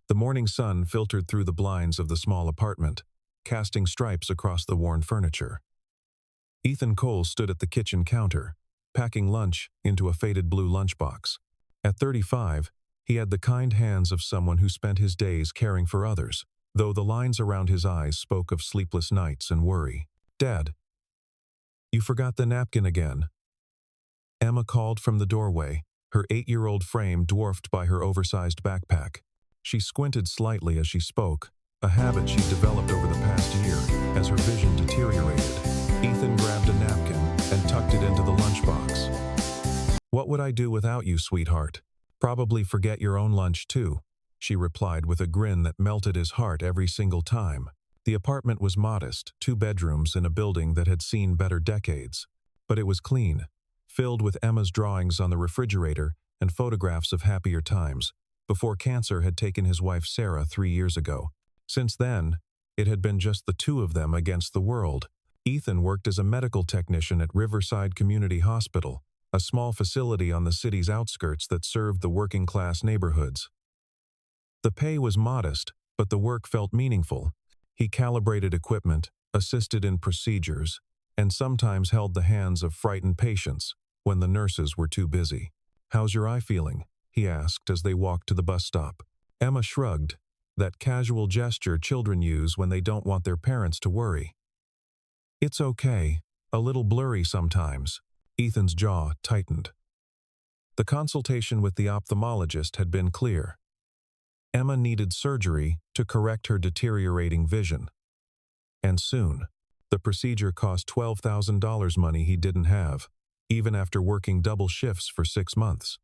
The morning sun filtered through the blinds of the small apartment, casting stripes across the worn furniture. Ethan Cole stood at the kitchen counter, packing lunch into a faded blue lunchbox. At 35, he had the kind hands of someone who spent his days caring for others, though the lines around his eyes spoke of sleepless nights and worry. "Dad, you forgot the napkin again," Emma called from the doorway, her 8-year-old frame dwarfed by her oversized backpack. She squinted slightly as she spoke, a habit she'd developed over the past year as her vision deteriorated. Ethan grabbed a napkin and tucked it into the lunchbox. "What would I do without you, sweetheart? Probably forget your own lunch too," she replied with a grin that melted his heart every single time. The apartment was modest, 2 bedrooms in a building that had seen better decades. But it was clean, filled with Emma's drawings on the refrigerator and photographs of happier times, before cancer had taken his wife Sarah 3 years ago. Since then, it had been just the two of them against the world. Ethan worked as a medical technician at Riverside Community Hospital, a small facility on the city's outskirts that served the working-class neighborhoods. The pay was modest, but the work felt meaningful. He calibrated equipment, assisted in procedures, and sometimes held the hands of frightened patients when the nurses were too busy. "How's your eye feeling?" he asked as they walked to the bus stop. Emma shrugged, that casual gesture children use when they don't want their parents to worry. "It's okay, a little blurry sometimes." Ethan's jaw tightened. The consultation with the ophthalmologist had been clear. Emma needed surgery to correct her deteriorating vision. And soon. The procedure cost $12,000, money he didn't have, even after working double shifts for 6 months.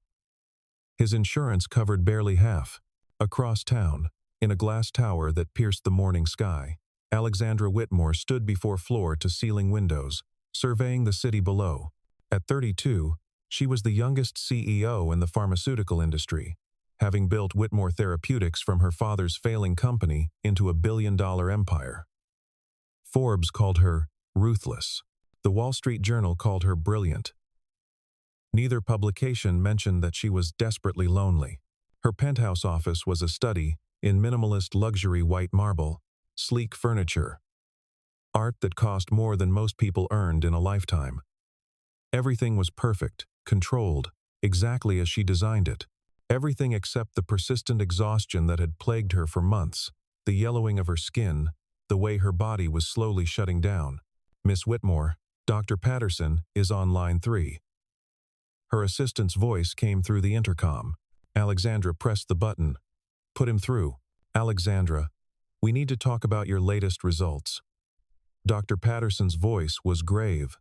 His insurance covered barely half. Across town, in a glass tower that pierced the morning sky, Alexandra Whitmore stood before floor-to-ceiling windows, surveying the city below. At 32, she was the youngest CEO in the pharmaceutical industry, having built Whitmore Therapeutics from her father's failing company into a billion-dollar empire. Forbes called her ruthless. The Wall Street Journal called her brilliant. Neither publication mentioned that she was desperately lonely. Her penthouse office was a study in minimalist luxury white marble, sleek furniture, art that cost more than most people earned in a lifetime. Everything was perfect, controlled, exactly as she designed it. Everything except the persistent exhaustion that had plagued her for months, the yellowing of her skin, the way her body was slowly shutting down. "Miss Whitmore, Dr. Patterson is on line 3. Her assistant's voice came through the intercom. Alexandra pressed the button. "Put him through." "Alexandra, we need to talk about your latest results." Dr. Patterson's voice was grave.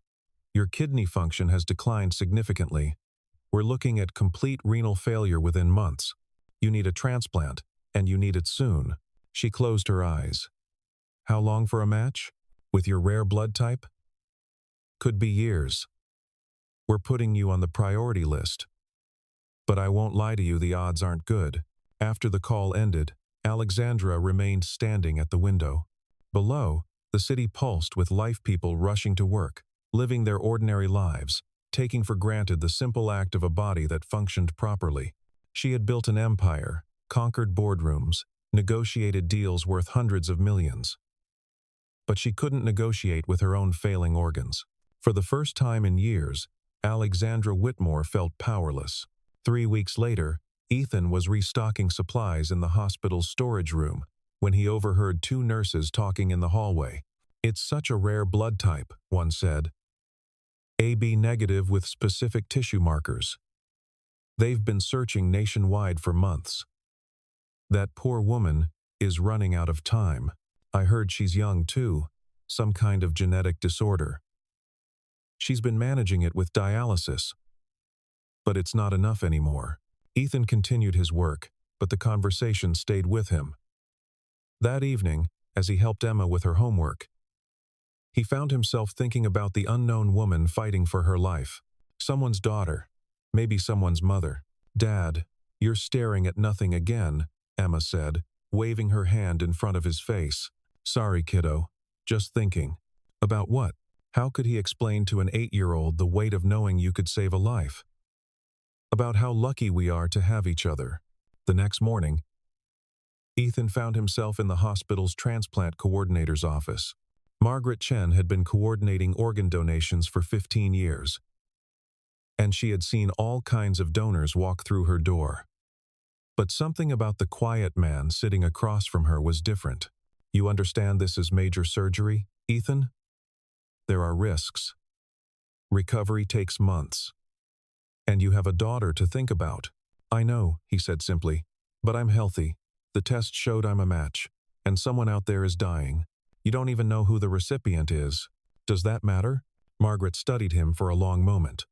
"Your kidney function has declined significantly. We're looking at complete renal failure within months. You need a transplant, and you need it soon." She closed her eyes. "How long for a match? With your rare blood type?" "Could be years. We're putting you on the priority list. But I won't lie to you, the odds aren't good." After the call ended, Alexandra remained standing at the window. Below, the city pulsed with life, people rushing to work, living their ordinary lives, taking for granted the simple act of a body that functioned properly. She had built an empire, conquered boardrooms, negotiated deals worth hundreds of millions. But she couldn't negotiate with her own failing organs. For the first time in years, Alexandra Whitmore felt powerless. 3 weeks later, Ethan was restocking supplies in the hospital's storage room when he overheard 2 nurses talking in the hallway. "It's such a rare blood type," one said. "AB negative with specific tissue markers. They've been searching nationwide for months. That poor woman is running out of time. I heard she's young too, some kind of genetic disorder. She's been managing it with dialysis. But it's not enough anymore." Ethan continued his work, but the conversation stayed with him. That evening, as he helped Emma with her homework, he found himself thinking about the unknown woman fighting for her life. Someone's daughter, maybe someone's mother. "Dad, you're staring at nothing again," Emma said, waving her hand in front of his face. "Sorry, kiddo. Just thinking." "About what?" How could he explain to an 8-year-old the weight of knowing you could save a life? "About how lucky we are to have each other." The next morning, Ethan found himself in the hospital's transplant coordinator's office. Margaret Chen had been coordinating organ donations for 15 years, and she had seen all kinds of donors walk through her door. But something about the quiet man sitting across from her was different. "You understand this is major surgery, Ethan? There are risks. Recovery takes months. And you have a daughter to think about." "I know," he said simply, "but I'm healthy. The test showed I'm a match, and someone out there is dying. You don't even know who the recipient is. Does that matter?" Margaret studied him for a long moment.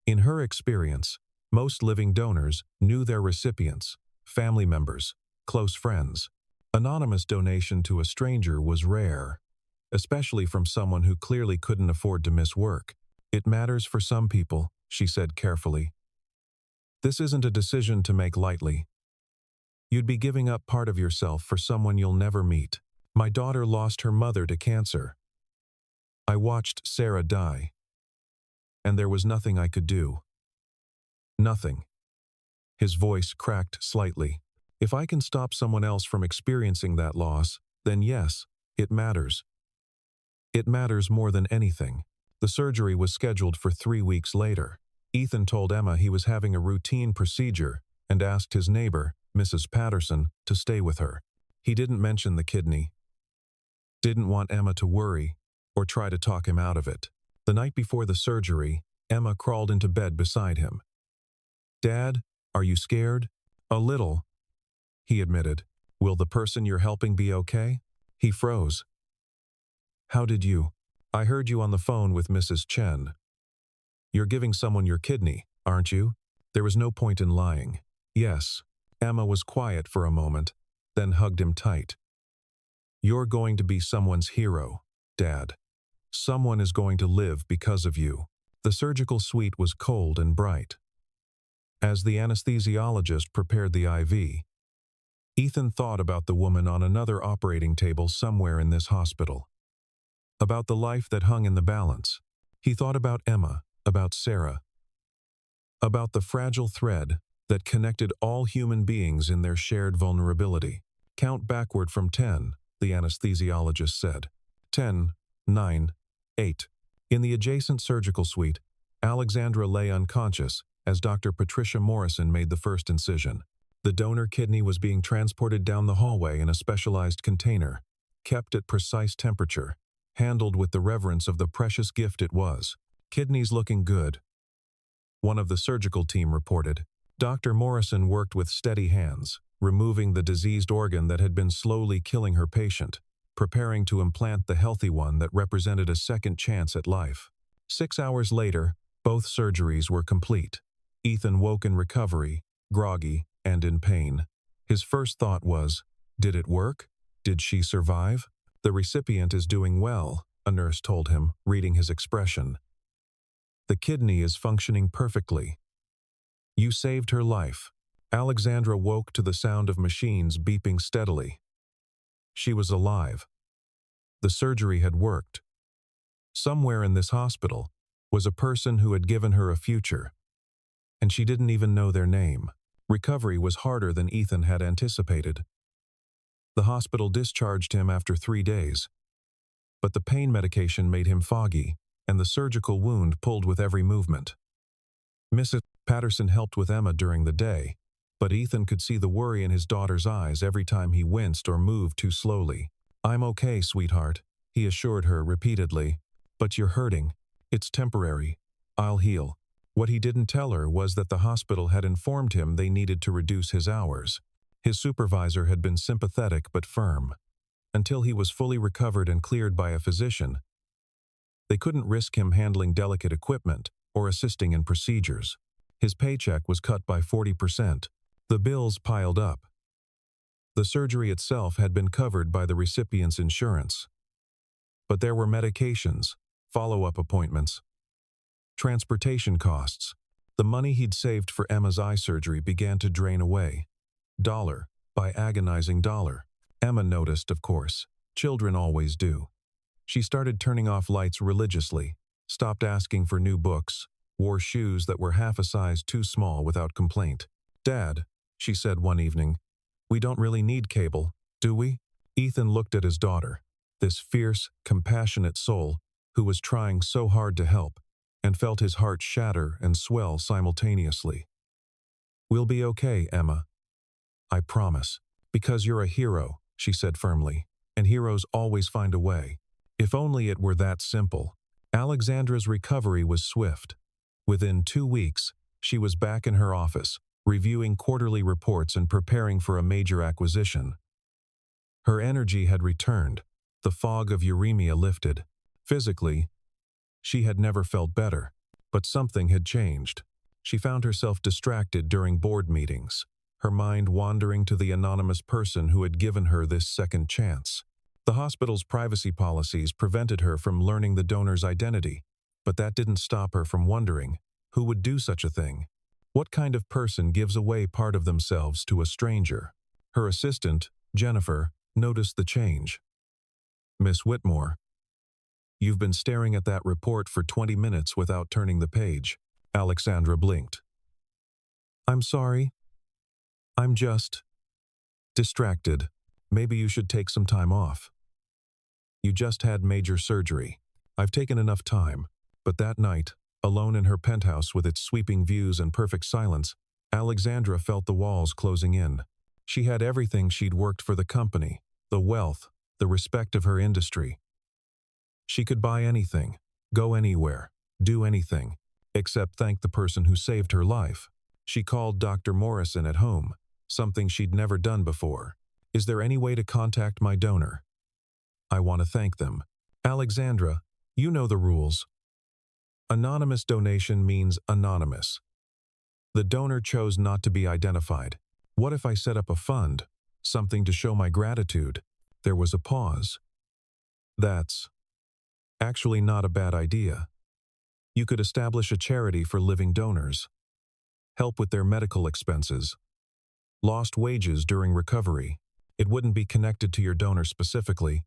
In her experience, most living donors knew their recipients, family members, close friends. Anonymous donation to a stranger was rare, especially from someone who clearly couldn't afford to miss work. "It matters for some people," she said carefully. "This isn't a decision to make lightly. You'd be giving up part of yourself for someone you'll never meet. My daughter lost her mother to cancer. I watched Sarah die, and there was nothing I could do. Nothing." His voice cracked slightly. "If I can stop someone else from experiencing that loss, then yes, it matters. It matters more than anything." The surgery was scheduled for 3 weeks later. Ethan told Emma he was having a routine procedure and asked his neighbor, Mrs. Patterson, to stay with her. He didn't mention the kidney. Didn't want Emma to worry or try to talk him out of it. The night before the surgery, Emma crawled into bed beside him. "Dad, are you scared?" "A little," he admitted. "Will the person you're helping be okay?" He froze. "How did you? I heard you on the phone with Mrs. Chen. You're giving someone your kidney, aren't you?" There was no point in lying. "Yes." Emma was quiet for a moment, then hugged him tight. "You're going to be someone's hero, Dad. Someone is going to live because of you." The surgical suite was cold and bright. As the anesthesiologist prepared the IV, Ethan thought about the woman on another operating table somewhere in this hospital. About the life that hung in the balance. He thought about Emma, about Sarah. About the fragile thread that connected all human beings in their shared vulnerability. "Count backward from 10, the anesthesiologist said. 10, 9, 8. In the adjacent surgical suite, Alexandra lay unconscious as Dr. Patricia Morrison made the first incision. The donor kidney was being transported down the hallway in a specialized container, kept at precise temperature, handled with the reverence of the precious gift it was. "Kidneys looking good," one of the surgical team reported. Dr. Morrison worked with steady hands, removing the diseased organ that had been slowly killing her patient, preparing to implant the healthy one that represented a second chance at life. 6 hours later, both surgeries were complete. Ethan woke in recovery, groggy and in pain. His first thought was, did it work? Did she survive? "The recipient is doing well," a nurse told him, reading his expression. "The kidney is functioning perfectly. You saved her life." Alexandra woke to the sound of machines beeping steadily. She was alive. The surgery had worked. Somewhere in this hospital was a person who had given her a future, and she didn't even know their name. Recovery was harder than Ethan had anticipated. The hospital discharged him after 3 days, but the pain medication made him foggy, and the surgical wound pulled with every movement. Mrs. Patterson helped with Emma during the day, but Ethan could see the worry in his daughter's eyes every time he winced or moved too slowly. "I'm okay, sweetheart," he assured her repeatedly. "But you're hurting. It's temporary. I'll heal." What he didn't tell her was that the hospital had informed him they needed to reduce his hours. His supervisor had been sympathetic but firm. Until he was fully recovered and cleared by a physician, they couldn't risk him handling delicate equipment or assisting in procedures. His paycheck was cut by 40%. The bills piled up. The surgery itself had been covered by the recipient's insurance. But there were medications, follow-up appointments, transportation costs. The money he'd saved for Emma's eye surgery began to drain away, dollar by agonizing dollar. Emma noticed, of course. Children always do. She started turning off lights religiously, stopped asking for new books, wore shoes that were half a size too small without complaint. "Dad," she said one evening, We don't really need cable, do we? Ethan looked at his daughter, this fierce, compassionate soul who was trying so hard to help, and felt his heart shatter and swell simultaneously. We'll be okay, Emma. I promise. Because you're a hero, she said firmly, and heroes always find a way. If only it were that simple. Alexandra's recovery was swift. Within 2 weeks, she was back in her office, reviewing quarterly reports and preparing for a major acquisition. Her energy had returned, the fog of uremia lifted. Physically, she had never felt better, but something had changed. She found herself distracted during board meetings, her mind wandering to the anonymous person who had given her this second chance. The hospital's privacy policies prevented her from learning the donor's identity, but that didn't stop her from wondering, who would do such a thing? What kind of person gives away part of themselves to a stranger? Her assistant, Jennifer, noticed the change. Miss Whitmore, you've been staring at that report for 20 minutes without turning the page. Alexandra blinked. I'm sorry. I'm just distracted. Maybe you should take some time off. You just had major surgery. I've taken enough time. But that night, alone in her penthouse with its sweeping views and perfect silence, Alexandra felt the walls closing in. She had everything she'd worked for the company, the wealth, the respect of her industry. She could buy anything, go anywhere, do anything, except thank the person who saved her life. She called Dr. Morrison at home, something she'd never done before. Is there any way to contact my donor? I want to thank them. Alexandra, you know the rules. Anonymous donation means anonymous. The donor chose not to be identified. What if I set up a fund, something to show my gratitude? There was a pause. That's actually not a bad idea. You could establish a charity for living donors. Help with their medical expenses. Lost wages during recovery. It wouldn't be connected to your donor specifically,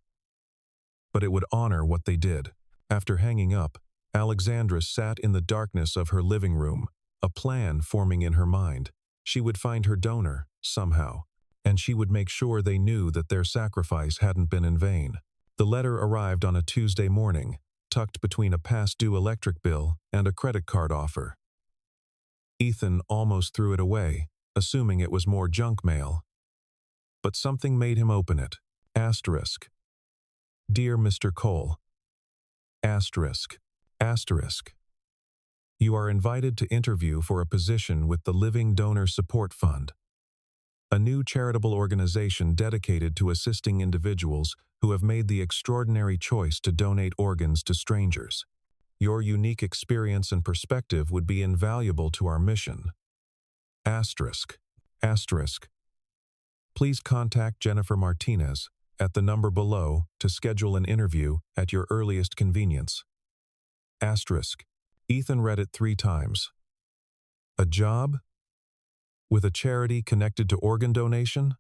but it would honor what they did. After hanging up, Alexandra sat in the darkness of her living room, a plan forming in her mind. She would find her donor, somehow, and she would make sure they knew that their sacrifice hadn't been in vain. The letter arrived on a Tuesday morning, tucked between a past-due electric bill and a credit card offer. Ethan almost threw it away, assuming it was more junk mail. But something made him open it. Asterisk. Dear Mr. Cole. Asterisk. Asterisk. You are invited to interview for a position with the Living Donor Support Fund, a new charitable organization dedicated to assisting individuals who have made the extraordinary choice to donate organs to strangers. Your unique experience and perspective would be invaluable to our mission. Asterisk. Asterisk. Please contact Jennifer Martinez at the number below to schedule an interview at your earliest convenience. Asterisk. Ethan read it 3 times. A job? With a charity connected to organ donation?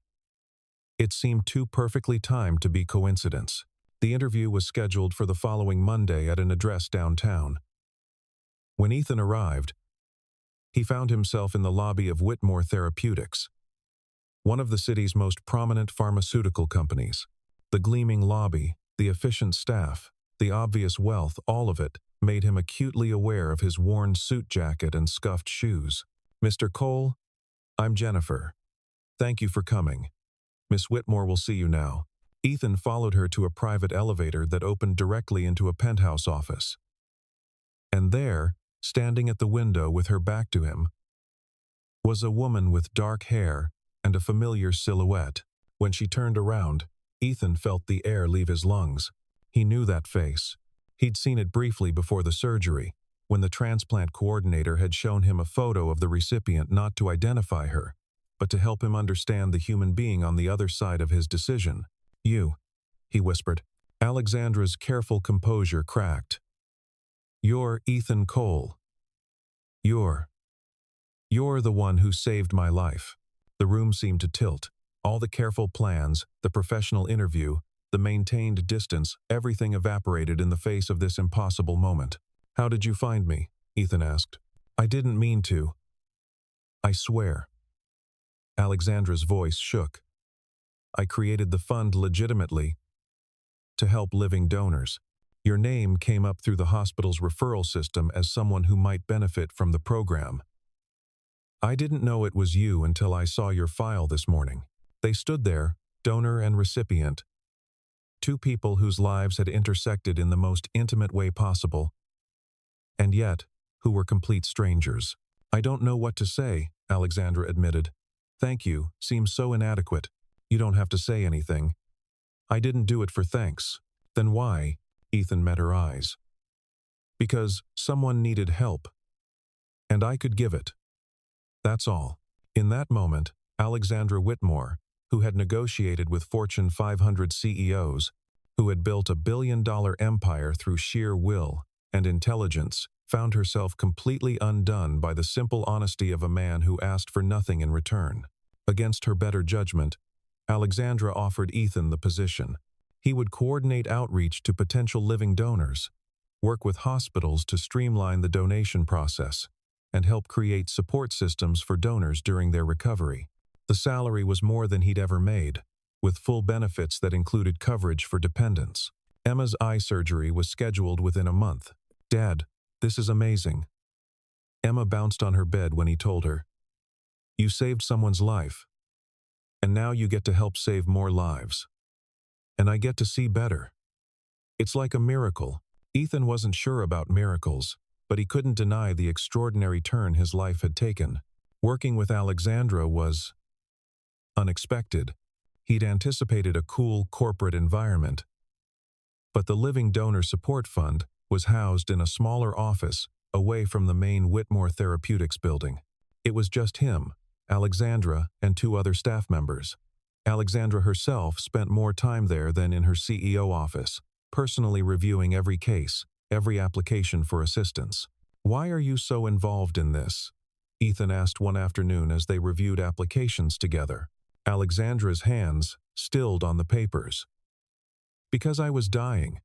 It seemed too perfectly timed to be coincidence. The interview was scheduled for the following Monday at an address downtown. When Ethan arrived, he found himself in the lobby of Whitmore Therapeutics, one of the city's most prominent pharmaceutical companies. The gleaming lobby, the efficient staff, the obvious wealth, all of it made him acutely aware of his worn suit jacket and scuffed shoes. Mr. Cole, I'm Jennifer. Thank you for coming. Miss Whitmore will see you now. Ethan followed her to a private elevator that opened directly into a penthouse office. And there, standing at the window with her back to him, was a woman with dark hair and a familiar silhouette. When she turned around, Ethan felt the air leave his lungs. He knew that face. He'd seen it briefly before the surgery, when the transplant coordinator had shown him a photo of the recipient not to identify her, but to help him understand the human being on the other side of his decision. You, he whispered. Alexandra's careful composure cracked. You're Ethan Cole. You're the one who saved my life. The room seemed to tilt. All the careful plans, the professional interview, the maintained distance, everything evaporated in the face of this impossible moment. How did you find me? Ethan asked. I didn't mean to. I swear. Alexandra's voice shook. I created the fund legitimately to help living donors. Your name came up through the hospital's referral system as someone who might benefit from the program. I didn't know it was you until I saw your file this morning." They stood there, donor and recipient, two people whose lives had intersected in the most intimate way possible, and yet, who were complete strangers. "I don't know what to say," Alexandra admitted. "Thank you seems so inadequate. You don't have to say anything. I didn't do it for thanks." "Then why?" Ethan met her eyes. "Because someone needed help, and I could give it. That's all." In that moment, Alexandra Whitmore, who had negotiated with Fortune 500 CEOs, who had built a billion-dollar empire through sheer will and intelligence, found herself completely undone by the simple honesty of a man who asked for nothing in return. Against her better judgment, Alexandra offered Ethan the position. He would coordinate outreach to potential living donors, work with hospitals to streamline the donation process, and help create support systems for donors during their recovery. The salary was more than he'd ever made, with full benefits that included coverage for dependents. Emma's eye surgery was scheduled within a month. "Dad, this is amazing." Emma bounced on her bed when he told her, "You saved someone's life, and now you get to help save more lives. And I get to see better. It's like a miracle." Ethan wasn't sure about miracles, but he couldn't deny the extraordinary turn his life had taken. Working with Alexandra was unexpected. He'd anticipated a cool corporate environment, but the Living Donor Support Fund was housed in a smaller office away from the main Whitmore Therapeutics building. It was just him, Alexandra, and two other staff members. Alexandra herself spent more time there than in her CEO office, personally reviewing every case, every application for assistance. "Why are you so involved in this?" Ethan asked one afternoon as they reviewed applications together. Alexandra's hands stilled on the papers. "Because I was dying,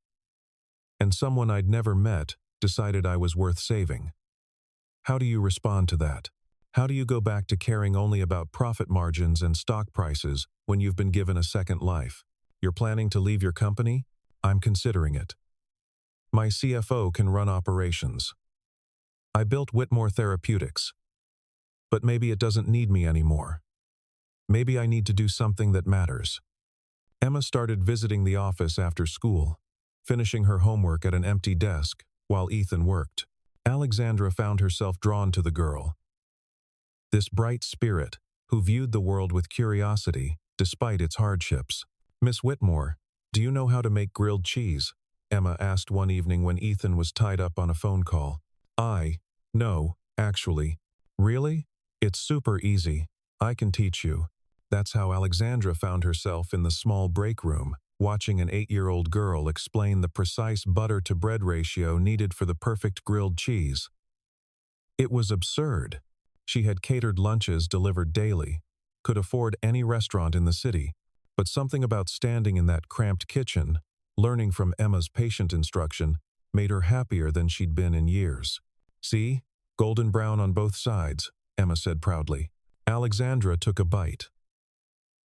and someone I'd never met decided I was worth saving." How do you respond to that? How do you go back to caring only about profit margins and stock prices when you've been given a second life? You're planning to leave your company? I'm considering it. My CFO can run operations. I built Whitmore Therapeutics, but maybe it doesn't need me anymore. Maybe I need to do something that matters. Emma started visiting the office after school, finishing her homework at an empty desk while Ethan worked. Alexandra found herself drawn to the girl. This bright spirit, who viewed the world with curiosity despite its hardships. "Miss Whitmore, do you know how to make grilled cheese?" Emma asked one evening when Ethan was tied up on a phone call. No, actually." "Really? It's super easy. I can teach you." That's how Alexandra found herself in the small break room, watching an 8-year-old girl explain the precise butter-to-bread ratio needed for the perfect grilled cheese. It was absurd. She had catered lunches delivered daily, could afford any restaurant in the city, but something about standing in that cramped kitchen, learning from Emma's patient instruction, made her happier than she'd been in years. "See? Golden brown on both sides," Emma said proudly. Alexandra took a bite.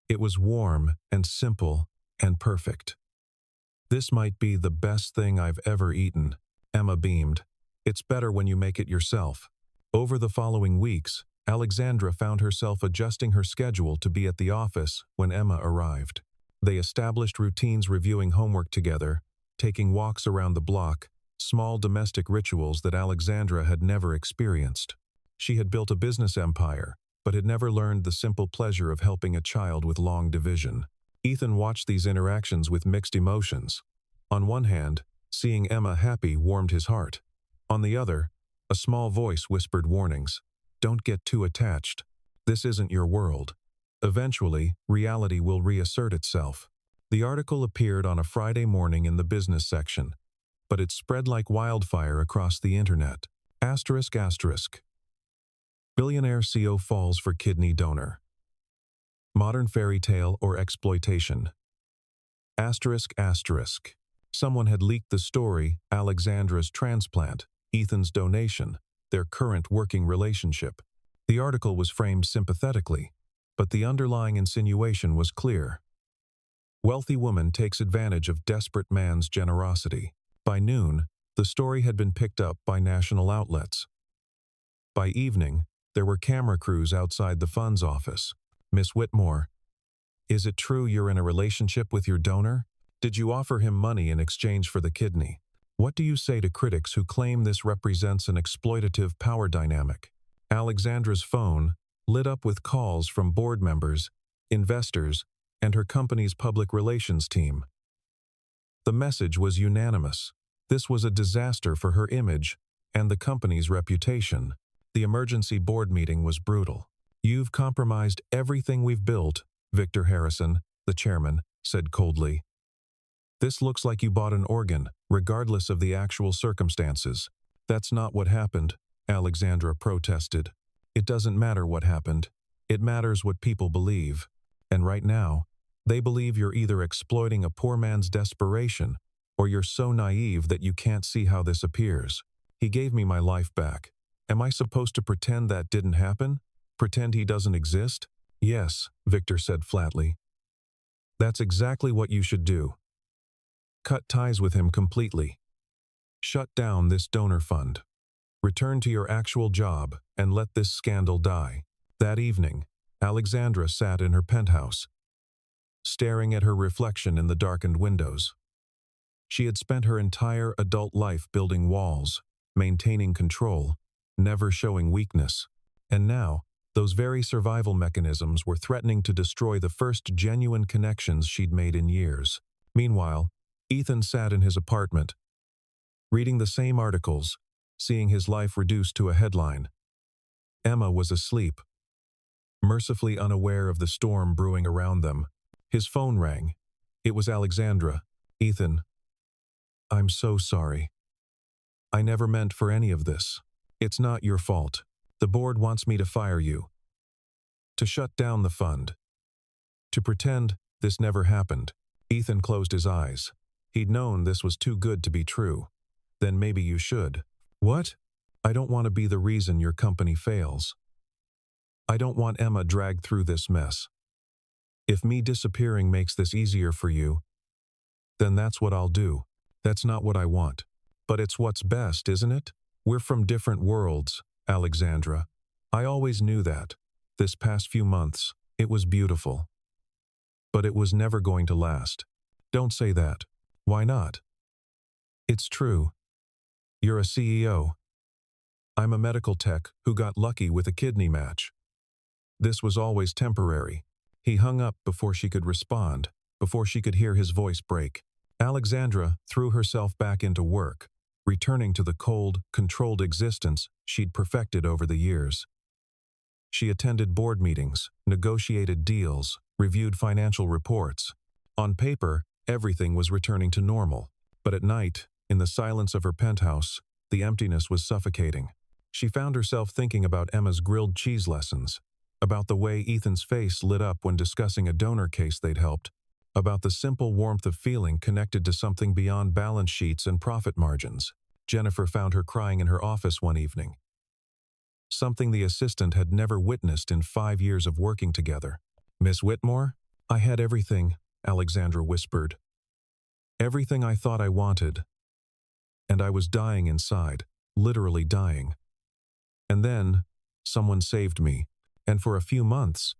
It was warm and simple and perfect. "This might be the best thing I've ever eaten," Emma beamed. "It's better when you make it yourself." Over the following weeks, Alexandra found herself adjusting her schedule to be at the office when Emma arrived. They established routines, reviewing homework together, taking walks around the block, small domestic rituals that Alexandra had never experienced. She had built a business empire, but had never learned the simple pleasure of helping a child with long division. Ethan watched these interactions with mixed emotions. On one hand, seeing Emma happy warmed his heart. On the other, a small voice whispered warnings. "Don't get too attached. This isn't your world. Eventually, reality will reassert itself." The article appeared on a Friday morning in the business section, but it spread like wildfire across the internet. ****. Billionaire CEO falls for kidney donor. Modern fairy tale or exploitation. ****. Someone had leaked the story, Alexandra's transplant, Ethan's donation, their current working relationship. The article was framed sympathetically, but the underlying insinuation was clear. Wealthy woman takes advantage of desperate man's generosity. By noon, the story had been picked up by national outlets. By evening, there were camera crews outside the fund's office. Miss Whitmore, is it true you're in a relationship with your donor? Did you offer him money in exchange for the kidney? What do you say to critics who claim this represents an exploitative power dynamic? Alexandra's phone lit up with calls from board members, investors, and her company's public relations team. The message was unanimous. This was a disaster for her image and the company's reputation. The emergency board meeting was brutal. You've compromised everything we've built, Victor Harrison, the chairman, said coldly. This looks like you bought an organ, regardless of the actual circumstances. That's not what happened, Alexandra protested. It doesn't matter what happened. It matters what people believe. And right now, they believe you're either exploiting a poor man's desperation, or you're so naive that you can't see how this appears. He gave me my life back. Am I supposed to pretend that didn't happen? Pretend he doesn't exist? Yes, Victor said flatly. That's exactly what you should do. Cut ties with him completely. Shut down this donor fund. Return to your actual job and let this scandal die. That evening, Alexandra sat in her penthouse, staring at her reflection in the darkened windows. She had spent her entire adult life building walls, maintaining control, never showing weakness. And now, those very survival mechanisms were threatening to destroy the first genuine connections she'd made in years. Meanwhile, Ethan sat in his apartment, reading the same articles, seeing his life reduced to a headline. Emma was asleep, mercifully unaware of the storm brewing around them. His phone rang. It was Alexandra. Ethan, I'm so sorry. I never meant for any of this. It's not your fault. The board wants me to fire you. To shut down the fund. To pretend this never happened. Ethan closed his eyes. He'd known this was too good to be true. Then maybe you should. What? I don't want to be the reason your company fails. I don't want Emma dragged through this mess. If me disappearing makes this easier for you, then that's what I'll do. That's not what I want. But it's what's best, isn't it? We're from different worlds, Alexandra. I always knew that. This past few months, it was beautiful. But it was never going to last. Don't say that. Why not? It's true. You're a CEO. I'm a medical tech who got lucky with a kidney match. This was always temporary. He hung up before she could respond, before she could hear his voice break. Alexandra threw herself back into work, returning to the cold, controlled existence she'd perfected over the years. She attended board meetings, negotiated deals, reviewed financial reports. On paper, everything was returning to normal. But at night, in the silence of her penthouse, the emptiness was suffocating. She found herself thinking about Emma's grilled cheese lessons, about the way Ethan's face lit up when discussing a donor case they'd helped, about the simple warmth of feeling connected to something beyond balance sheets and profit margins. Jennifer found her crying in her office one evening. Something the assistant had never witnessed in 5 years of working together. Miss Whitmore, I had everything, Alexandra whispered. Everything I thought I wanted. And I was dying inside, literally dying. And then, someone saved me, and for a few months,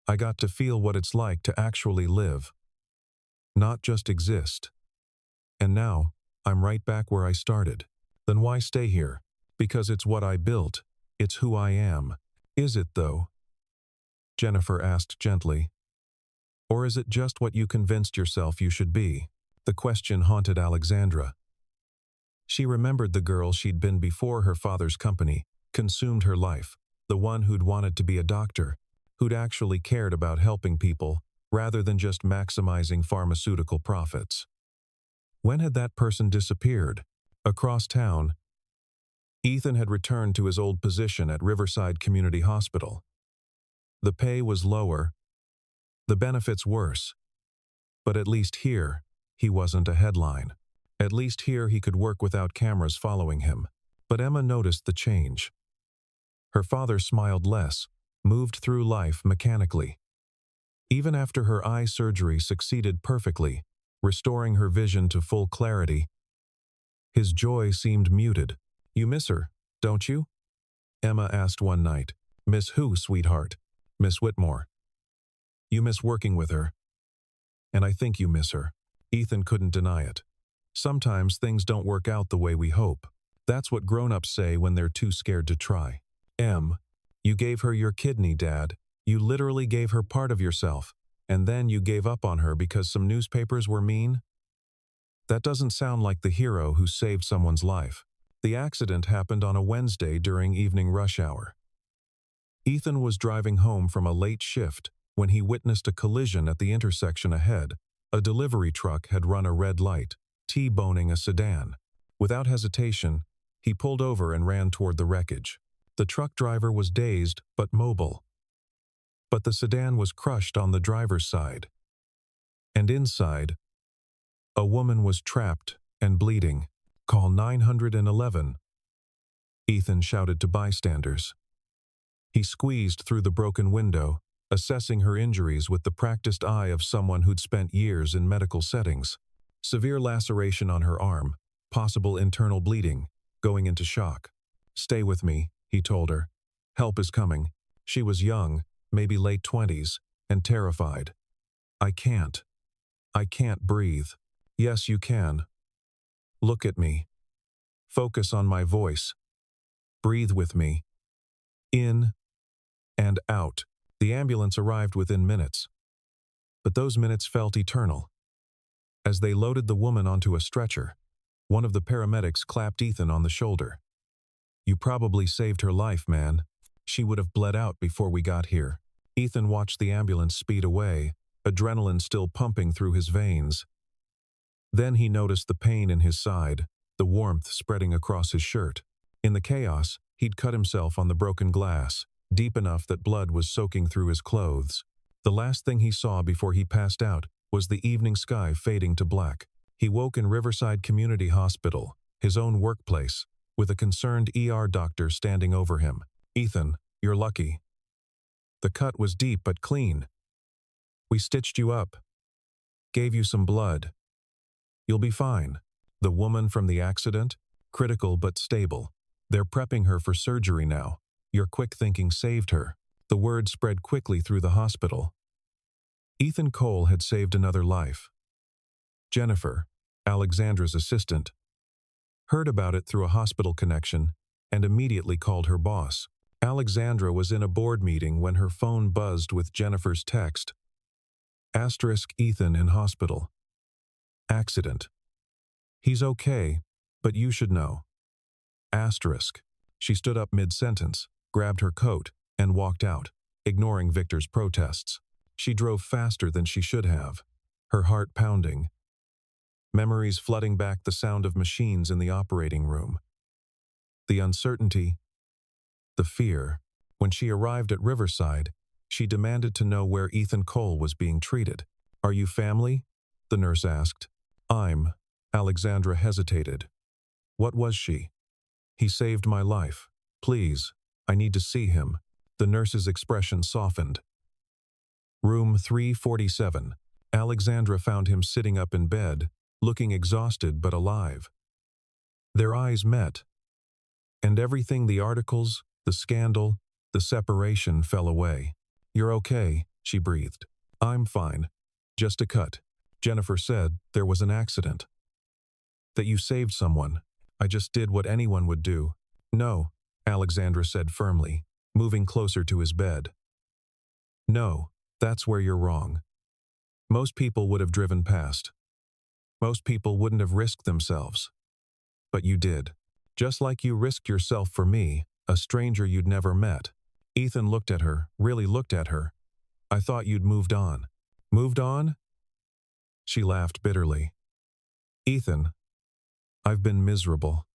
I got to feel what it's like to actually live. Not just exist. And now, I'm right back where I started. Then why stay here? Because it's what I built. It's who I am. Is it, though? Jennifer asked gently. Or is it just what you convinced yourself you should be? The question haunted Alexandra. She remembered the girl she'd been before her father's company consumed her life, the one who'd wanted to be a doctor, who'd actually cared about helping people rather than just maximizing pharmaceutical profits. When had that person disappeared? Across town, Ethan had returned to his old position at Riverside Community Hospital. The pay was lower, the benefits worse, but at least here, he wasn't a headline. At least here he could work without cameras following him. But Emma noticed the change. Her father smiled less, moved through life mechanically. Even after her eye surgery succeeded perfectly, restoring her vision to full clarity, his joy seemed muted. "You miss her, don't you?" Emma asked one night. "Miss who, sweetheart?" "Miss Whitmore." "You miss working with her." "And I think you miss her." Ethan couldn't deny it. Sometimes things don't work out the way we hope. That's what grown-ups say when they're too scared to try. You gave her your kidney, Dad. You literally gave her part of yourself, and then you gave up on her because some newspapers were mean? That doesn't sound like the hero who saved someone's life. The accident happened on a Wednesday during evening rush hour. Ethan was driving home from a late shift when he witnessed a collision at the intersection ahead. A delivery truck had run a red light, T-boning a sedan. Without hesitation, he pulled over and ran toward the wreckage. The truck driver was dazed but mobile. But the sedan was crushed on the driver's side. And inside, a woman was trapped and bleeding. "Call 911. Ethan shouted to bystanders. He squeezed through the broken window, assessing her injuries with the practiced eye of someone who'd spent years in medical settings. Severe laceration on her arm, possible internal bleeding, going into shock. "Stay with me," he told her. "Help is coming." She was young, maybe late 20s, and terrified. I can't breathe." "Yes, you can. Look at me. Focus on my voice. Breathe with me. In and out." The ambulance arrived within minutes. But those minutes felt eternal. As they loaded the woman onto a stretcher, one of the paramedics clapped Ethan on the shoulder. "You probably saved her life, man. She would have bled out before we got here." Ethan watched the ambulance speed away, adrenaline still pumping through his veins. Then he noticed the pain in his side, the warmth spreading across his shirt. In the chaos, he'd cut himself on the broken glass, deep enough that blood was soaking through his clothes. The last thing he saw before he passed out was the evening sky fading to black. He woke in Riverside Community Hospital, his own workplace, with a concerned ER doctor standing over him. "Ethan, you're lucky. The cut was deep but clean. We stitched you up. Gave you some blood. You'll be fine." The woman from the accident? Critical but stable. "They're prepping her for surgery now. Your quick thinking saved her." The word spread quickly through the hospital. Ethan Cole had saved another life. Jennifer, Alexandra's assistant, heard about it through a hospital connection and immediately called her boss. Alexandra was in a board meeting when her phone buzzed with Jennifer's text. Ethan in hospital. Accident. He's okay, but you should know. She stood up mid-sentence, grabbed her coat, and walked out, ignoring Victor's protests. She drove faster than she should have, her heart pounding. Memories flooding back, the sound of machines in the operating room. The uncertainty, the fear. When she arrived at Riverside, she demanded to know where Ethan Cole was being treated. "Are you family?" the nurse asked. Alexandra hesitated. "What was she?" "He saved my life. Please, I need to see him." The nurse's expression softened. Room 347. Alexandra found him sitting up in bed, looking exhausted but alive. Their eyes met, and everything, the articles, the scandal, the separation, fell away. "You're okay," she breathed. "I'm fine. Just a cut." Jennifer said there was an accident. "That you saved someone. I just did what anyone would do." "No," Alexandra said firmly, moving closer to his bed. "No, that's where you're wrong. Most people would have driven past. Most people wouldn't have risked themselves. But you did. Just like you risked yourself for me, a stranger you'd never met." Ethan looked at her, really looked at her. "I thought you'd moved on." "Moved on?" She laughed bitterly. "Ethan, I've been miserable.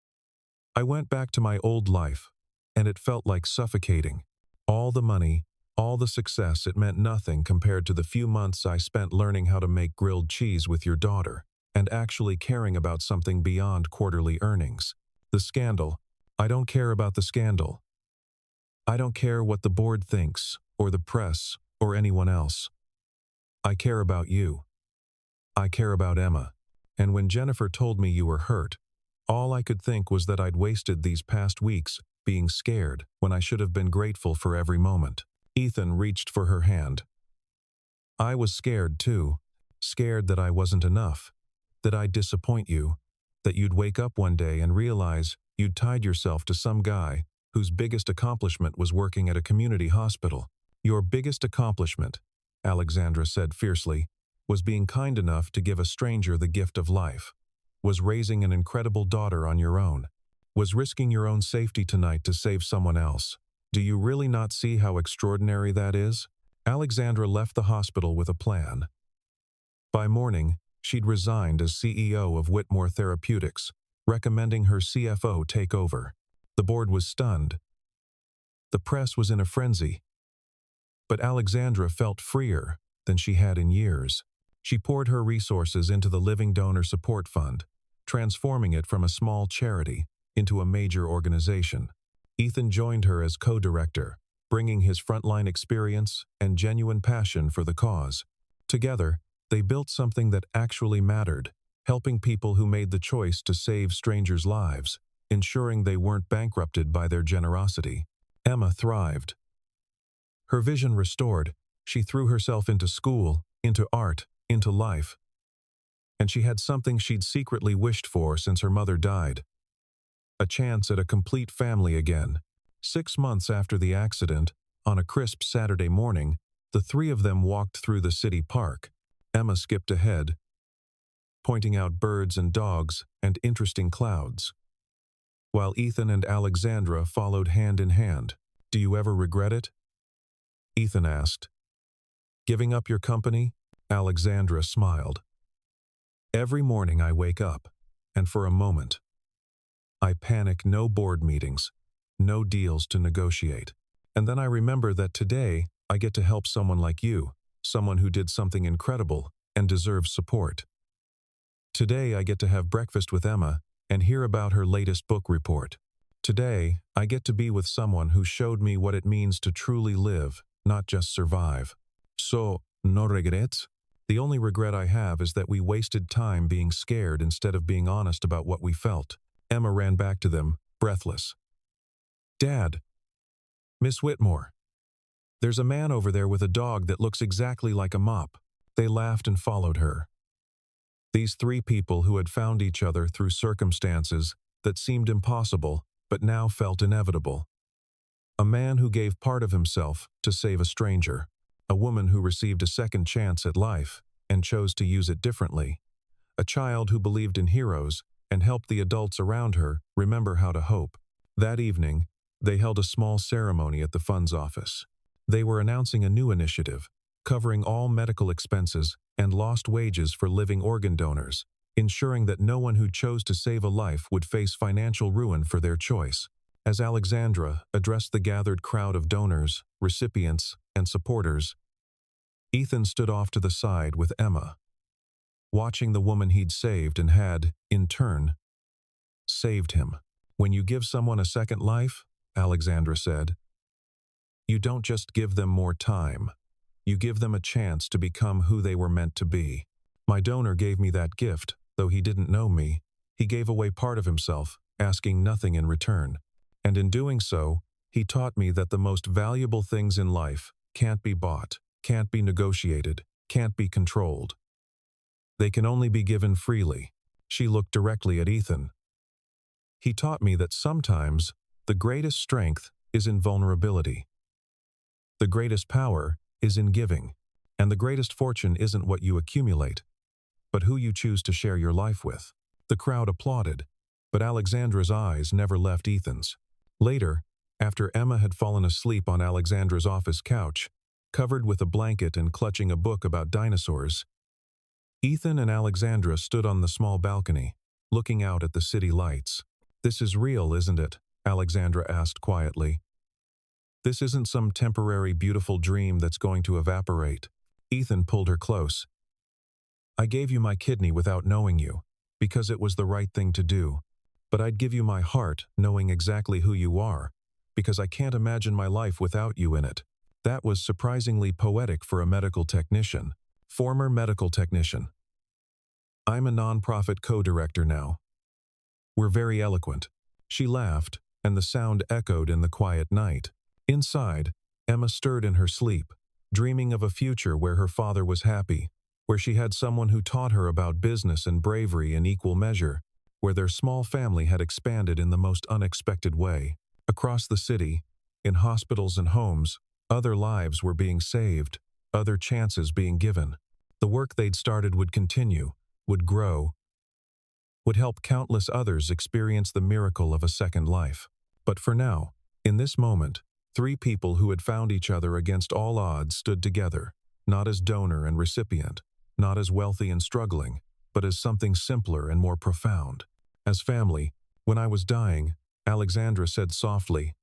I went back to my old life, and it felt like suffocating. All the money, all the success, it meant nothing compared to the few months I spent learning how to make grilled cheese with your daughter, and actually caring about something beyond quarterly earnings. The scandal, I don't care about the scandal. I don't care what the board thinks, or the press, or anyone else. I care about you. I care about Emma. And when Jennifer told me you were hurt, all I could think was that I'd wasted these past weeks being scared when I should have been grateful for every moment. Ethan reached for her hand. I was scared too. Scared that I wasn't enough. That I'd disappoint you. That you'd wake up one day and realize you'd tied yourself to some guy whose biggest accomplishment was working at a community hospital. Your biggest accomplishment, Alexandra said fiercely, was being kind enough to give a stranger the gift of life. Was raising an incredible daughter on your own. Was risking your own safety tonight to save someone else. Do you really not see how extraordinary that is? Alexandra left the hospital with a plan. By morning, she'd resigned as CEO of Whitmore Therapeutics, recommending her CFO take over. The board was stunned. The press was in a frenzy. But Alexandra felt freer than she had in years. She poured her resources into the Living Donor Support Fund, transforming it from a small charity into a major organization. Ethan joined her as co-director, bringing his frontline experience and genuine passion for the cause. Together, they built something that actually mattered, helping people who made the choice to save strangers' lives, ensuring they weren't bankrupted by their generosity. Emma thrived. Her vision restored, she threw herself into school, into art, into life. And she had something she'd secretly wished for since her mother died. A chance at a complete family again. 6 months after the accident, on a crisp Saturday morning, the three of them walked through the city park. Emma skipped ahead, pointing out birds and dogs and interesting clouds, while Ethan and Alexandra followed hand in hand. Do you ever regret it? Ethan asked. Giving up your company? Alexandra smiled. Every morning I wake up, and for a moment, I panic. No board meetings, no deals to negotiate. And then I remember that today I get to help someone like you, someone who did something incredible and deserves support. Today I get to have breakfast with Emma and hear about her latest book report. Today I get to be with someone who showed me what it means to truly live, not just survive. So, no regrets? The only regret I have is that we wasted time being scared instead of being honest about what we felt. Emma ran back to them, breathless. Dad! Miss Whitmore! There's a man over there with a dog that looks exactly like a mop. They laughed and followed her. These three people who had found each other through circumstances that seemed impossible but now felt inevitable. A man who gave part of himself to save a stranger. A woman who received a second chance at life and chose to use it differently. A child who believed in heroes and helped the adults around her remember how to hope. That evening, they held a small ceremony at the fund's office. They were announcing a new initiative, covering all medical expenses and lost wages for living organ donors, ensuring that no one who chose to save a life would face financial ruin for their choice. As Alexandra addressed the gathered crowd of donors, recipients, and supporters, Ethan stood off to the side with Emma, watching the woman he'd saved and had, in turn, saved him. When you give someone a second life, Alexandra said, you don't just give them more time. You give them a chance to become who they were meant to be. My donor gave me that gift, though he didn't know me. He gave away part of himself, asking nothing in return. And in doing so, he taught me that the most valuable things in life can't be bought, can't be negotiated, can't be controlled. They can only be given freely. She looked directly at Ethan. He taught me that sometimes the greatest strength is in vulnerability. The greatest power is in giving, and the greatest fortune isn't what you accumulate, but who you choose to share your life with. The crowd applauded, but Alexandra's eyes never left Ethan's. Later, after Emma had fallen asleep on Alexandra's office couch, covered with a blanket and clutching a book about dinosaurs, Ethan and Alexandra stood on the small balcony, looking out at the city lights. This is real, isn't it? Alexandra asked quietly. This isn't some temporary beautiful dream that's going to evaporate. Ethan pulled her close. I gave you my kidney without knowing you, because it was the right thing to do. But I'd give you my heart, knowing exactly who you are, because I can't imagine my life without you in it. That was surprisingly poetic for a medical technician. former medical technician. I'm a nonprofit co-director now. We're very eloquent. She laughed, and the sound echoed in the quiet night. Inside, Emma stirred in her sleep, dreaming of a future where her father was happy, where she had someone who taught her about business and bravery in equal measure, where their small family had expanded in the most unexpected way. Across the city, in hospitals and homes, other lives were being saved, other chances being given. The work they'd started would continue, would grow, would help countless others experience the miracle of a second life. But for now, in this moment, three people who had found each other against all odds stood together, not as donor and recipient, not as wealthy and struggling, but as something simpler and more profound. As family, when I was dying, Alexandra said softly,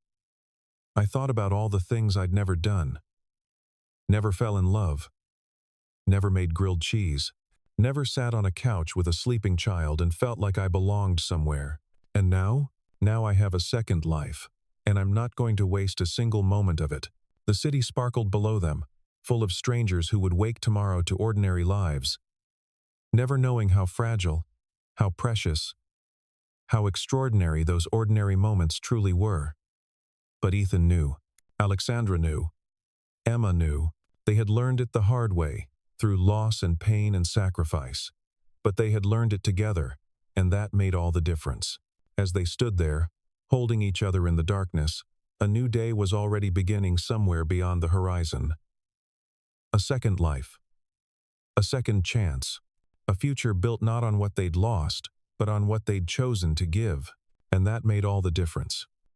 I thought about all the things I'd never done. Never fell in love. Never made grilled cheese. Never sat on a couch with a sleeping child and felt like I belonged somewhere. And now I have a second life, and I'm not going to waste a single moment of it. The city sparkled below them, full of strangers who would wake tomorrow to ordinary lives, never knowing how fragile, how precious, how extraordinary those ordinary moments truly were. But Ethan knew, Alexandra knew, Emma knew. They had learned it the hard way, through loss and pain and sacrifice. But they had learned it together, and that made all the difference. As they stood there, holding each other in the darkness, a new day was already beginning somewhere beyond the horizon. A second life. A second chance. A future built not on what they'd lost, but on what they'd chosen to give. And that made all the difference.